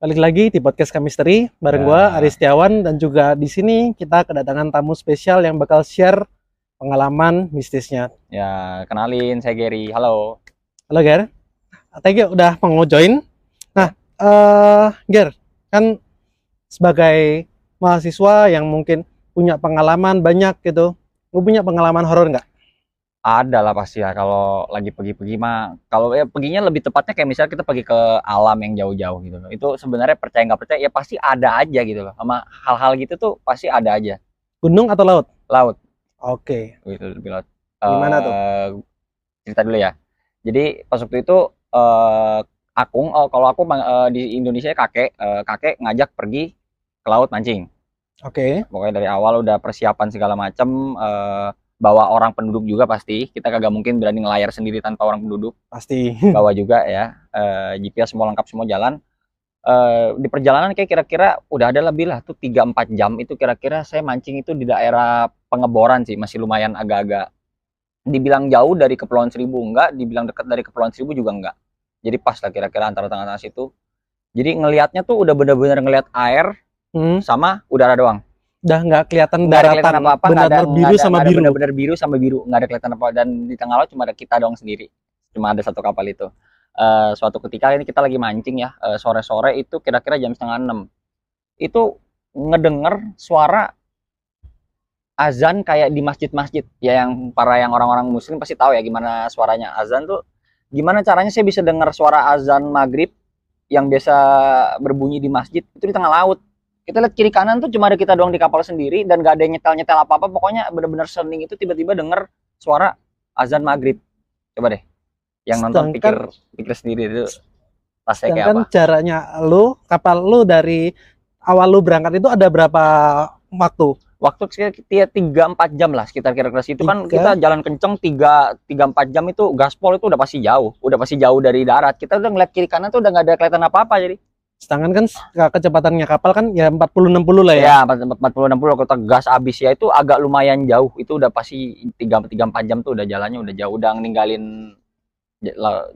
Balik lagi di podcast Chemistry bareng gua Ya, Aris Setiawan, dan juga di sini kita kedatangan tamu spesial yang bakal share pengalaman mistisnya. kenalin saya Gary. Halo. Halo Ger, thank you udah mau join. Nah, Ya. Ger, kan sebagai mahasiswa yang mungkin punya pengalaman banyak gitu, lu punya pengalaman horor nggak? Ada lah pasti ya kalau lagi pergi-pergi mah. Kalau ya perginya lebih tepatnya kayak misalnya kita pergi ke alam yang jauh-jauh gitu loh. Itu sebenarnya percaya nggak percaya ya pasti ada aja gitu loh. Sama hal-hal gitu tuh pasti ada aja. Gunung atau laut? Laut Oke, gitu lebih laut. gimana tuh? Cerita dulu ya. Jadi pas waktu itu kalau aku di Indonesia kakek ngajak pergi ke laut mancing. Oke, Pokoknya dari awal udah persiapan segala macam, bawa orang penduduk juga pasti, kita kagak mungkin berani ngelayar sendiri tanpa orang penduduk, pasti. bawa juga ya, GPS semua lengkap, semua jalan. Di perjalanan kayak kira-kira udah ada lebih lah tuh 3-4 jam itu kira-kira saya mancing itu di daerah Pengeboran sih, masih lumayan agak-agak dibilang jauh dari Kepulauan Seribu enggak, dibilang dekat dari Kepulauan Seribu juga enggak. Jadi pas lah kira-kira antara tengah-tengah situ. Jadi ngelihatnya tuh udah bener-bener ngelihat air sama udara doang. Udah nggak kelihatan Nggak ada daratan, kelihatan apa-apa, benar-benar biru sama biru. benar-benar biru sama biru, nggak ada kelihatan apa, dan di tengah laut cuma ada kita doang sendiri, cuma ada satu kapal itu. Suatu ketika ini kita lagi mancing ya, sore-sore itu kira-kira jam 5:30, itu ngedenger suara azan kayak di masjid-masjid ya, yang orang-orang muslim pasti tahu ya gimana suaranya azan tuh. Gimana caranya saya bisa dengar suara azan maghrib yang biasa berbunyi di masjid itu di tengah laut. Kita lihat kiri kanan tuh cuma ada kita doang di kapal sendiri dan gak ada yang nyetel-nyetel apa-apa, pokoknya bener-bener sening itu tiba-tiba denger suara azan maghrib. Coba deh yang nonton pikir sendiri itu rasanya kayak apa. Sedangkan jaraknya kapal lu dari awal lu berangkat itu ada berapa waktu? Waktu sekitar 3-4 jam lah sekitar kira-kira situ. Kan kita jalan kenceng 3-4 jam itu gaspol itu udah pasti jauh dari darat. Kita udah ngeliat kiri kanan tuh udah nggak ada kelihatan apa-apa. Jadi sedangkan kan kecepatannya kapal kan ya 40-60 lah ya. ya 40-60 kita gas abis ya, itu agak lumayan jauh. Itu udah pasti 3-4 jam tuh udah jalannya udah jauh, udah ninggalin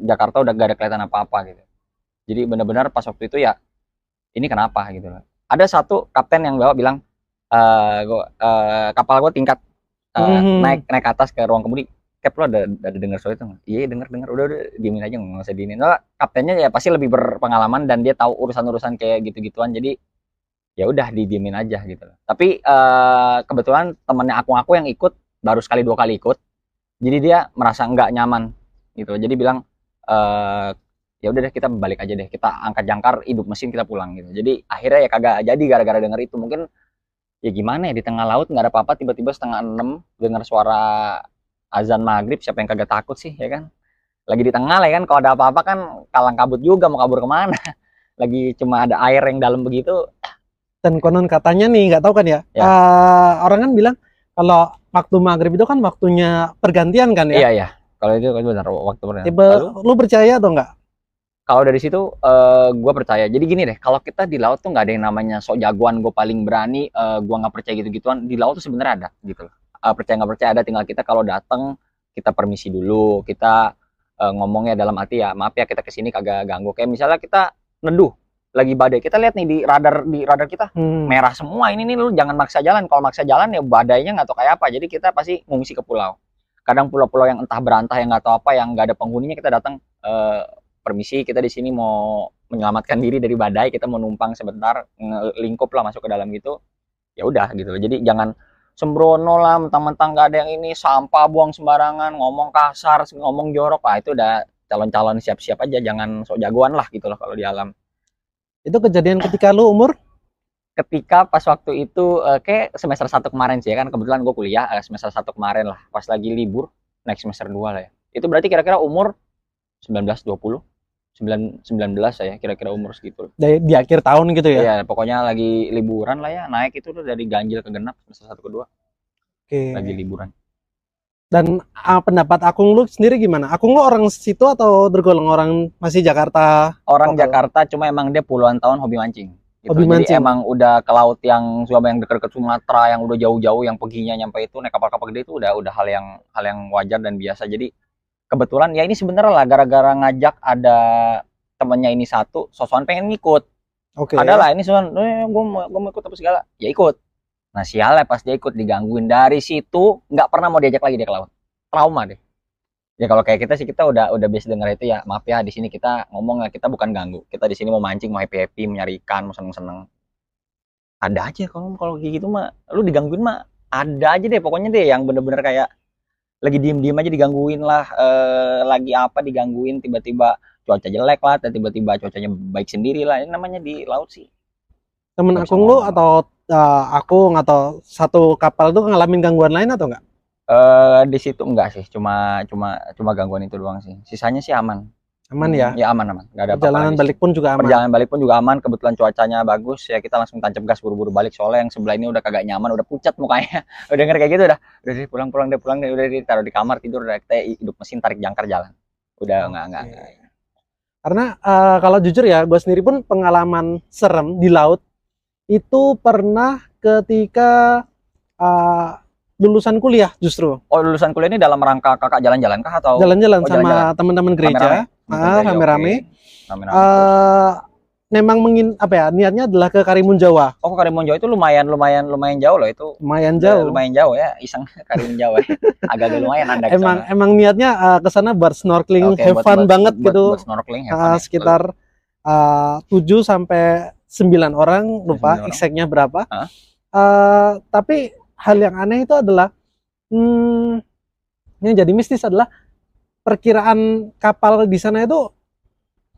Jakarta udah gak ada kelihatan apa-apa gitu. Jadi benar-benar pas waktu itu ya ini kenapa gitu loh. Ada satu kapten yang bawa bilang, kapal gue tingkat, naik ke atas ke ruang kemudi. Cap, lo ada dengar suara itu nggak? Iya dengar, udah diemin aja, nggak usah diinin. Nah, kaptennya ya pasti lebih berpengalaman dan dia tahu urusan kayak gitu-gituan, jadi ya udah didiemin aja gitu loh. Tapi kebetulan temannya aku yang ikut baru sekali 2 kali ikut, jadi dia merasa nggak nyaman gitu. Jadi bilang, ya udah deh kita balik aja deh, kita angkat jangkar hidup mesin kita pulang gitu. Jadi akhirnya ya kagak jadi gara-gara denger itu. Mungkin ya gimana ya, di tengah laut nggak ada apa-apa, tiba-tiba 5:30 dengar suara azan maghrib, siapa yang kagak takut sih ya kan. Lagi di tengah lah ya kan, kalau ada apa-apa kan kalang kabut juga, mau kabur kemana. Lagi cuma ada air yang dalam begitu. Dan konon katanya nih, nggak tahu kan ya, Ya. orang kan bilang kalau waktu maghrib itu kan waktunya pergantian kan ya. Iya kalau itu benar waktu pergantian. Tiba, lu percaya atau enggak? Kalau dari situ gue percaya. Jadi gini deh, kalau kita di laut tuh nggak ada yang namanya sok jagoan, gue paling berani, gue nggak percaya gitu-gituan. Di laut tuh sebenarnya ada gitu loh. Percaya nggak percaya ada, tinggal kita kalau datang kita permisi dulu, kita ngomongnya dalam arti ya maaf ya kita kesini kagak ganggu. Kayak misalnya kita neduh lagi badai, kita lihat nih di radar kita merah semua, ini nih lu jangan maksa jalan. Kalau maksa jalan ya badainya nggak tahu kayak apa, jadi kita pasti ngungsi ke pulau. Kadang pulau-pulau yang entah berantah yang nggak tahu apa, yang nggak ada penghuninya, kita datang, permisi kita di sini mau menyelamatkan diri dari badai, kita mau numpang sebentar, lingkup lah masuk ke dalam gitu. Ya udah gitu. Jadi jangan sembrono lah, mentang-mentang nggak ada yang ini, sampah buang sembarangan, ngomong kasar, ngomong jorok, itu udah calon-calon siap-siap aja, jangan sok jagoan lah gitu loh kalau di alam. Itu kejadian ketika lu umur? Ketika pas waktu itu kayak semester 1 kemarin sih ya kan, kebetulan gue kuliah semester 1 kemarin lah, pas lagi libur naik semester 2 lah ya. Itu berarti kira-kira umur 19-20, 19 ya kira-kira umur segitu. Di akhir tahun gitu ya? Iya, pokoknya lagi liburan lah ya, naik itu tuh dari ganjil ke genap semester 1 ke 2. Oke. Lagi liburan. Dan pendapat Akung lu sendiri gimana? Akung lu orang situ atau tergolong orang masih Jakarta? Orang Jakarta, cuma emang dia puluhan tahun hobi mancing. Gitu. Hobi mancing. Jadi emang udah ke laut yang dekat-dekat Sumatera, yang udah jauh-jauh, yang perginya nyampe itu naik kapal-kapal gede, itu udah hal yang wajar dan biasa. Jadi kebetulan ya ini sebenarnya lah gara-gara ngajak ada temennya ini satu, sosokan pengen ngikut. Oke. Ada lah ini Sunan, gue mau ikut apa segala, ya ikut. Nah sialnya pas dia ikut digangguin, dari situ nggak pernah mau diajak lagi dia ke laut, trauma deh. Ya kalau kayak kita sih kita udah biasa dengar itu ya, maaf ya di sini kita ngomong ya, kita bukan ganggu, kita di sini mau mancing, mau happy happy, mau nyari ikan, mau seneng seneng. Ada aja kalau kalau kayak gitu mah, lu digangguin mah ada aja deh pokoknya deh yang bener-bener kayak lagi diem-diem aja digangguin lah, lagi apa digangguin, tiba-tiba cuaca jelek lah, dan tiba-tiba cuacanya baik sendiri lah, ini namanya di laut sih. Temen Nggak bisa Akung lu ngomong. atau Akung atau satu kapal tuh ngalamin gangguan lain atau enggak? Di situ enggak sih, cuma gangguan itu doang sih. Sisanya sih aman. Aman ya? Ya aman aman, nggak ada apa-apa Perjalanan lagi sih. balik pun juga aman. Perjalanan balik pun juga aman, kebetulan cuacanya bagus ya kita langsung tancap gas buru-buru balik soalnya yang sebelah ini udah kagak nyaman, udah pucat mukanya. Udah denger kayak gitu udah deh pulang deh, udah taruh di kamar tidur, udah kita hidup mesin tarik jangkar jalan. Udah enggak. Karena kalau jujur ya, gue sendiri pun pengalaman serem di laut itu pernah ketika uh, lulusan kuliah justru. Oh, lulusan kuliah ini dalam rangka kakak jalan-jalan kah atau Jalan-jalan oh, sama jalan-jalan? teman-teman gereja. Rame-rame. Rame-rame terus. Memang apa ya, niatnya adalah ke Karimun Jawa. Oh, ke Karimun Jawa itu lumayan jauh loh itu. Lumayan jauh. Lumayan jauh ya, iseng Karimun Jawa. Agak-agak lumayan Anda ke sana. Emang niatnya ke sana buat snorkeling, Oke, have fun banget gitu. Buat snorkeling, have fun ya. Sekitar 7 sampai 9 orang, lupa 9 orang. exactnya berapa. Hah? Tapi hal yang aneh itu adalah yang jadi mistis adalah perkiraan kapal di sana itu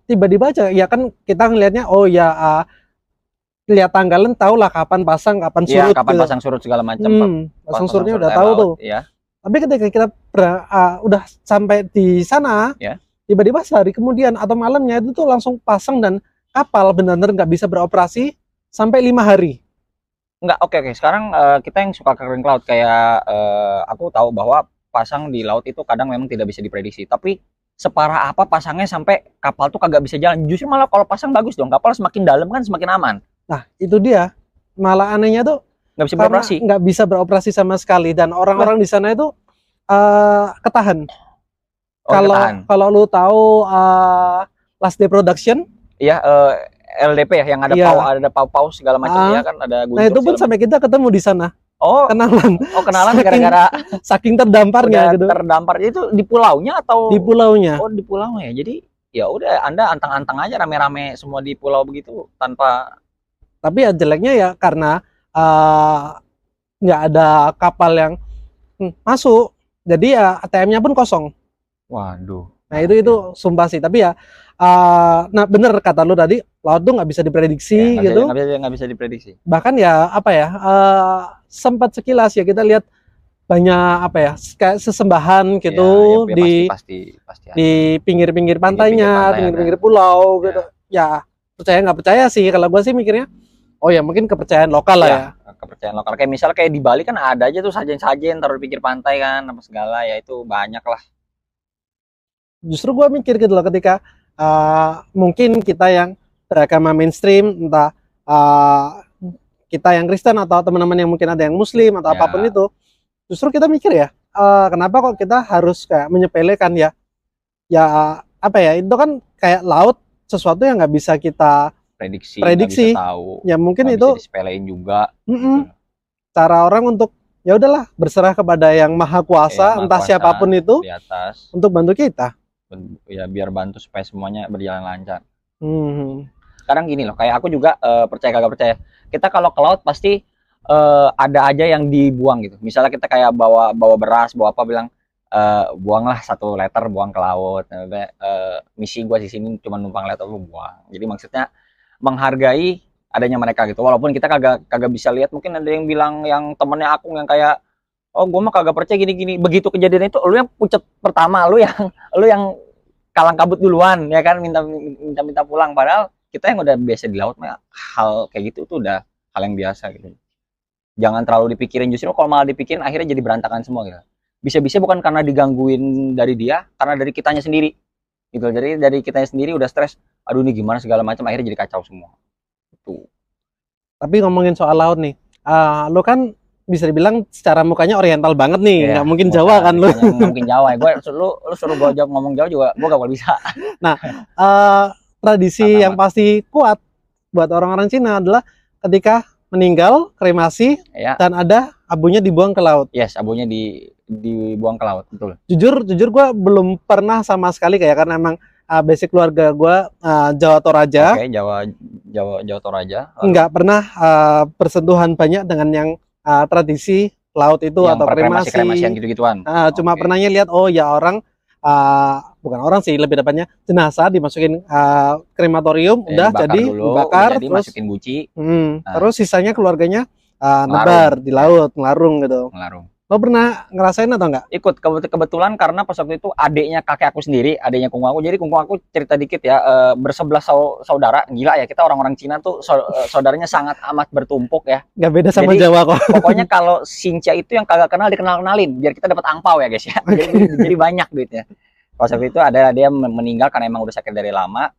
tiba-tiba aja ya kan kita ngelihatnya oh ya lihat tanggalan tahu lah kapan pasang kapan surut. Iya, kapan gitu. pasang surut segala macam. Pasang surutnya udah tahu tuh. Iya. Tapi ketika kita udah sampai di sana, Ya. tiba-tiba sehari kemudian atau malamnya itu tuh langsung pasang dan kapal benar-benar nggak bisa beroperasi sampai 5 hari. Enggak, oke. Sekarang kita yang suka ke ring laut kayak aku tahu bahwa pasang di laut itu kadang memang tidak bisa diprediksi. Tapi separah apa pasangnya sampai kapal tuh kagak bisa jalan? Justru malah kalau pasang bagus dong. Kapal semakin dalam kan semakin aman. Nah, itu dia. Malah anehnya tuh Nggak bisa beroperasi. Nggak bisa beroperasi sama sekali dan orang-orang di sana itu ketahan. Kalau lu tahu Last Day Production, iya, LDP ya yang ada pau segala macam ya kan ada guntur. Nah, itu pun sampai kita ketemu di sana. Oh, kenalan gara-gara saking terdamparnya gitu. Terdampar itu di pulaunya atau di pulaunya? Oh, di pulaunya. Jadi ya udah Anda antang-antang aja rame-rame semua di pulau begitu tanpa. Tapi ya jeleknya ya karena nggak ada kapal yang masuk, jadi ya ATM-nya pun kosong. Waduh. Nah itu sumpah sih. Tapi ya, nah bener kata lu tadi, laut tuh nggak bisa diprediksi ya, gitu. Nggak bisa diprediksi. Bahkan ya apa ya, sempat sekilas ya kita lihat banyak apa ya, kayak sesembahan gitu ya, pasti di pinggir-pinggir pantainya, pinggir-pinggir pulau gitu. Ya percaya nggak percaya sih, kalau gue sih mikirnya, oh ya mungkin kepercayaan lokal lah ya. Kepercayaan lokal. Kayak misalnya kayak di Bali kan ada aja tuh sajen-sajen taruh di pinggir pantai kan, apa segala ya itu banyak lah. Justru gue mikir gitu loh ketika mungkin kita yang beragama mainstream, entah kita yang Kristen atau teman-teman yang mungkin ada yang Muslim atau apapun itu, justru kita mikir ya, kenapa kok kita harus kayak menyepelekan ya apa ya, itu kan kayak laut, sesuatu yang nggak bisa kita prediksi. Bisa tahu. Ya mungkin itu bisa disepelein juga. Cara orang untuk ya udahlah berserah kepada yang maha kuasa, entah siapapun itu di atas untuk bantu kita. Ya biar bantu supaya semuanya berjalan lancar. Sekarang gini loh, kayak aku juga percaya kagak percaya. Kita kalau ke laut pasti ada aja yang dibuang gitu. Misalnya kita kayak bawa beras, bawa apa, bilang buanglah 1 liter, buang ke laut. Misi gua di sini cuma numpang lihat lu buang. Jadi maksudnya menghargai adanya mereka gitu. Walaupun kita kagak bisa lihat, mungkin ada yang bilang yang temennya aku yang kayak, oh gua mah kagak percaya gini-gini. Begitu kejadian itu lu yang pucat pertama, lu yang kalang kabut duluan ya kan, minta pulang. Padahal kita yang udah biasa di laut mah hal kayak gitu tuh udah hal yang biasa gitu. Jangan terlalu dipikirin, justru kalau malah dipikirin akhirnya jadi berantakan semua gitu. Bisa-bisa bukan karena digangguin dari dia, karena dari kitanya sendiri gitu. Jadi dari kitanya sendiri udah stres, aduh ini gimana segala macam, akhirnya jadi kacau semua tuh. Tapi ngomongin soal laut nih, lo kan bisa dibilang secara mukanya oriental banget nih, nggak mungkin Jawa kan lo? Nggak mungkin Jawa ya, lu suruh gue ngomong Jawa juga gue gak boleh bisa. Nah, tradisi yang pasti kuat buat orang-orang Cina adalah ketika meninggal kremasi Ya, dan ada abunya dibuang ke laut. yes, abunya dibuang ke laut, betul. Jujur gue belum pernah sama sekali kayak, karena emang basic keluarga gue Jawa Toraja, Oke, Jawa Toraja. Lalu nggak pernah bersentuhan banyak dengan yang tradisi laut itu yang atau kremasian kremasi. gitu-gituan. Cuma Oke. pernahnya lihat, oh ya orang bukan orang sih, lebih tepatnya jenazah dimasukin krematorium, Ya, udah dibakar jadi dulu, udah dibakar, jadi terus masukin guci, nah, terus sisanya keluarganya ngelarung, nebar di ya, laut, ngelarung gitu. ngelarung. Lo pernah ngerasain atau enggak? Ikut kebetulan karena pas waktu itu adiknya kakek aku sendiri, adiknya kungfu aku. Jadi kungfu aku cerita dikit ya, bersebelas saudara, gila ya kita orang-orang Cina tuh saudaranya sangat amat bertumpuk ya. Nggak beda sama Jadi Jawa kok. pokoknya kalau Sinca itu yang kagak kenal dikenal-kenalin biar kita dapat angpau ya guys ya. Jadi banyak duitnya. Pas waktu itu ada dia meninggal karena emang udah sakit dari lama.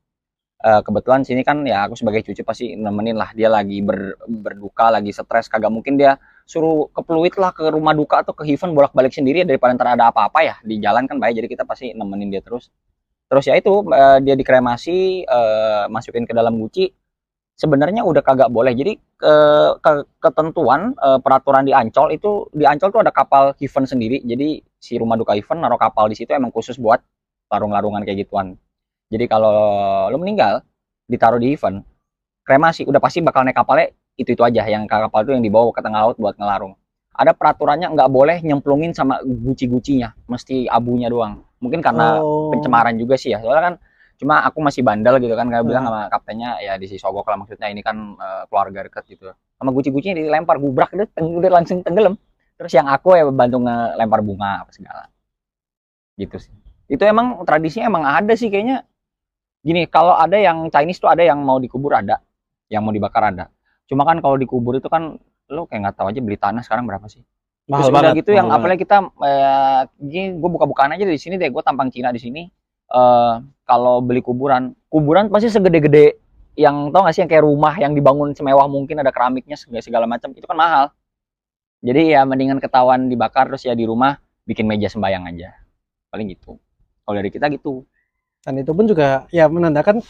Kebetulan sini kan ya aku sebagai cucu pasti nemenin lah, dia lagi berduka, lagi stres, kagak mungkin dia suruh ke Pluit lah ke rumah duka atau ke Heaven bolak-balik sendiri daripada ntar ada apa-apa ya di jalan kan bahaya, jadi kita pasti nemenin dia terus ya itu dia dikremasi, masukin ke dalam guci. Sebenarnya udah kagak boleh, jadi ketentuan peraturan di Ancol tuh ada kapal Heaven sendiri, jadi si rumah duka Heaven naruh kapal di situ emang khusus buat larung-larungan kayak gituan. Jadi kalau lo meninggal ditaruh di event kremasi, udah pasti bakal naik kapalnya itu aja, yang kapal itu yang dibawa ke tengah laut buat ngelarung. Ada peraturannya nggak boleh nyemplungin sama guci-gucinya, mesti abunya doang. Mungkin karena Oh, pencemaran juga sih ya, soalnya kan cuma aku masih bandel gitu kan, nggak bilang nah, sama kaptennya ya disogok lah, maksudnya ini kan keluarga dekat gitu. Sama guci-gucinya dilempar gubrak, udah langsung tenggelam. Terus yang aku ya bantu ngelempar bunga apa segala gitu sih. Itu emang tradisinya emang ada sih kayaknya. Gini, kalau ada yang Chinese tuh ada yang mau dikubur ada, yang mau dibakar ada. Cuma kan kalau dikubur itu kan lo kayak nggak tahu aja beli tanah sekarang berapa sih. Terus mahal udah banget, gitu mahal yang banget. apalagi kita gini gue buka-bukaan aja di sini deh, gue tampang Cina di sini. Kalau beli kuburan pasti segede-gede yang tau gak sih yang kayak rumah yang dibangun semewah mungkin, ada keramiknya segala macam, itu kan mahal. Jadi ya mendingan ketahuan dibakar terus ya di rumah bikin meja sembayang aja. Paling gitu. Kalau dari kita gitu. Dan itu pun juga ya menandakan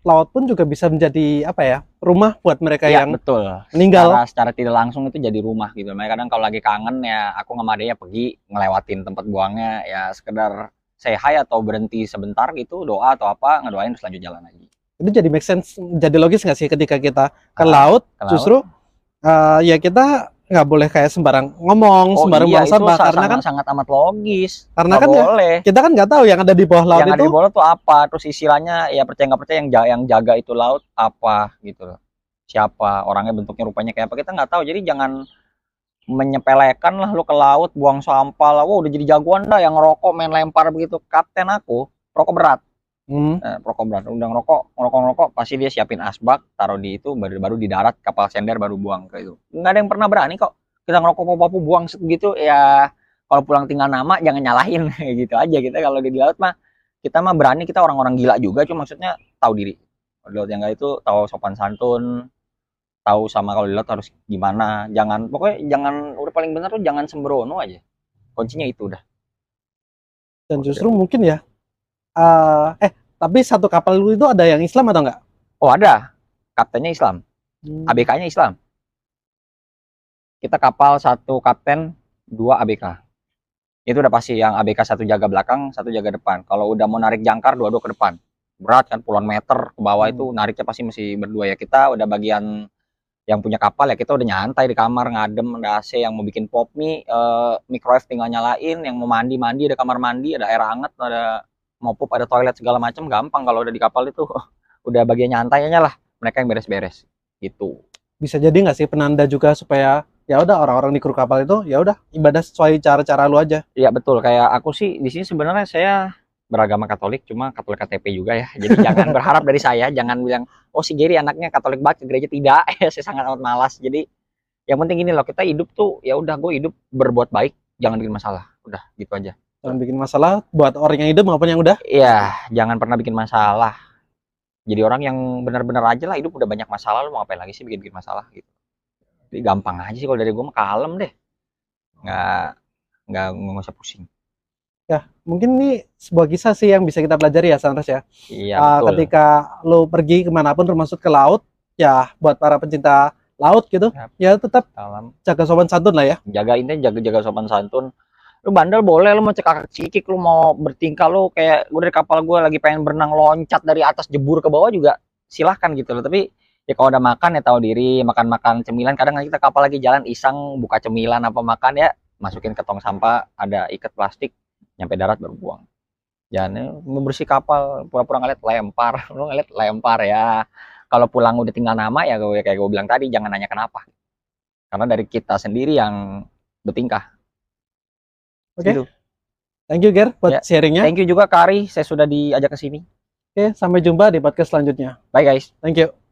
laut pun juga bisa menjadi apa ya, rumah buat mereka Iya yang betul, meninggal. secara tidak langsung itu jadi rumah gitu. Makanya kadang kalau lagi kangen ya aku sama adeknya pergi ngelewatin tempat buangnya ya, sekedar say hi atau berhenti sebentar gitu, doa atau apa, ngedoain terus lanjut jalan lagi. Itu jadi make sense, jadi logis nggak sih ketika kita ke Ah, laut, ke laut. justru ya kita nggak boleh kayak sembarang ngomong, Oh sembarang iya buang itu sampah, karena kan sangat amat logis, karena nggak kan ya boleh. kita kan nggak tahu yang ada di bawah laut Yang ada itu. di bawah tuh apa, terus istilahnya ya percaya nggak percaya yang jaga itu laut apa gitu loh. Siapa orangnya, bentuknya rupanya kayak apa kita nggak tahu. Jadi jangan menyepelekan lah lu ke laut buang sampah lah, wah udah jadi jagoan dah yang ngerokok main lempar begitu. Kapten aku rokok berat, Hmm. rokok berat udah ngerokok pasti dia siapin asbak taruh di itu, baru di darat kapal sender baru buang ke itu. Nggak ada yang pernah berani kok kita ngerokok papu buang gitu ya. Kalau pulang tinggal nama jangan nyalahin gitu aja. Kita kalau di laut mah kita mah berani, kita orang-orang gila juga, cuma maksudnya tahu diri. Kalau di laut yang nggak itu tahu sopan santun, tahu sama kalau di laut harus gimana, jangan pokoknya jangan, udah paling benar tuh jangan sembrono aja, kuncinya itu udah. Dan justru mungkin ya tapi satu kapal lu itu ada yang Islam atau enggak? Oh ada, kaptennya Islam, Hmm. ABK-nya Islam, kita kapal satu kapten dua ABK, itu udah pasti yang ABK satu jaga belakang satu jaga depan. Kalau udah mau narik jangkar dua-dua ke depan, berat kan puluhan meter ke bawah, itu nariknya pasti mesti berdua ya. Kita udah bagian yang punya kapal ya, kita udah nyantai di kamar ngadem, ada AC, yang mau bikin pop mie, microwave tinggal nyalain, yang mau mandi ada kamar mandi, ada air hangat, ada mau pup, ada toilet segala macam, gampang kalau udah di kapal itu. Udah bagian nyantainya lah, mereka yang beres-beres gitu. Bisa jadi nggak sih penanda juga supaya ya udah orang-orang di kru kapal itu ya udah ibadah sesuai cara-cara lu aja. Iya betul, kayak aku sih di sini sebenarnya saya beragama Katolik, cuma Katolik KTP juga ya. Jadi jangan berharap dari saya, jangan bilang oh si Gary anaknya Katolik banget ke gereja, tidak. Saya sangat amat malas. Jadi yang penting gini loh, kita hidup tuh ya udah, gue hidup berbuat baik, jangan bikin masalah. Udah gitu aja. Jangan bikin masalah buat orang yang hidup maupun yang udah. Iya, jangan pernah bikin masalah. Jadi orang yang benar-benar aja lah, hidup udah banyak masalah, lu mau ngapain lagi sih bikin-bikin masalah gitu. Jadi gampang aja sih kalau dari gue mah, kalem deh. Nggak nggak usah pusing. Ya, mungkin ini sebuah kisah sih yang bisa kita pelajari ya, Sandras ya. Iya betul. Ketika lo pergi kemanapun termasuk ke laut, ya buat para pencinta laut gitu, Yap. ya tetap Dalam jaga sopan santun lah ya. jaga intinya jaga sopan santun. Lu bandel boleh, lu mau cekak cikik, lu mau bertingkah lu kayak gue dari kapal gue lagi pengen berenang loncat dari atas jebur ke bawah juga silahkan gitu loh. Tapi ya kalau udah makan ya tahu diri, makan cemilan. Kadang kita kapal lagi jalan iseng buka cemilan apa makan ya masukin ke tong sampah, ada ikat plastik, nyampe darat baru buang. Jangan membersih kapal pura-pura ngeliat lempar, lu ngeliat lempar ya. Kalau pulang udah tinggal nama ya kayak gue bilang tadi jangan nanya kenapa. Karena dari kita sendiri yang bertingkah. Oke, Gitu. thank you Ger buat Ya, sharingnya. Thank you juga Kak Ari, saya sudah diajak ke sini. Oke, sampai jumpa di podcast selanjutnya. Bye guys. Thank you.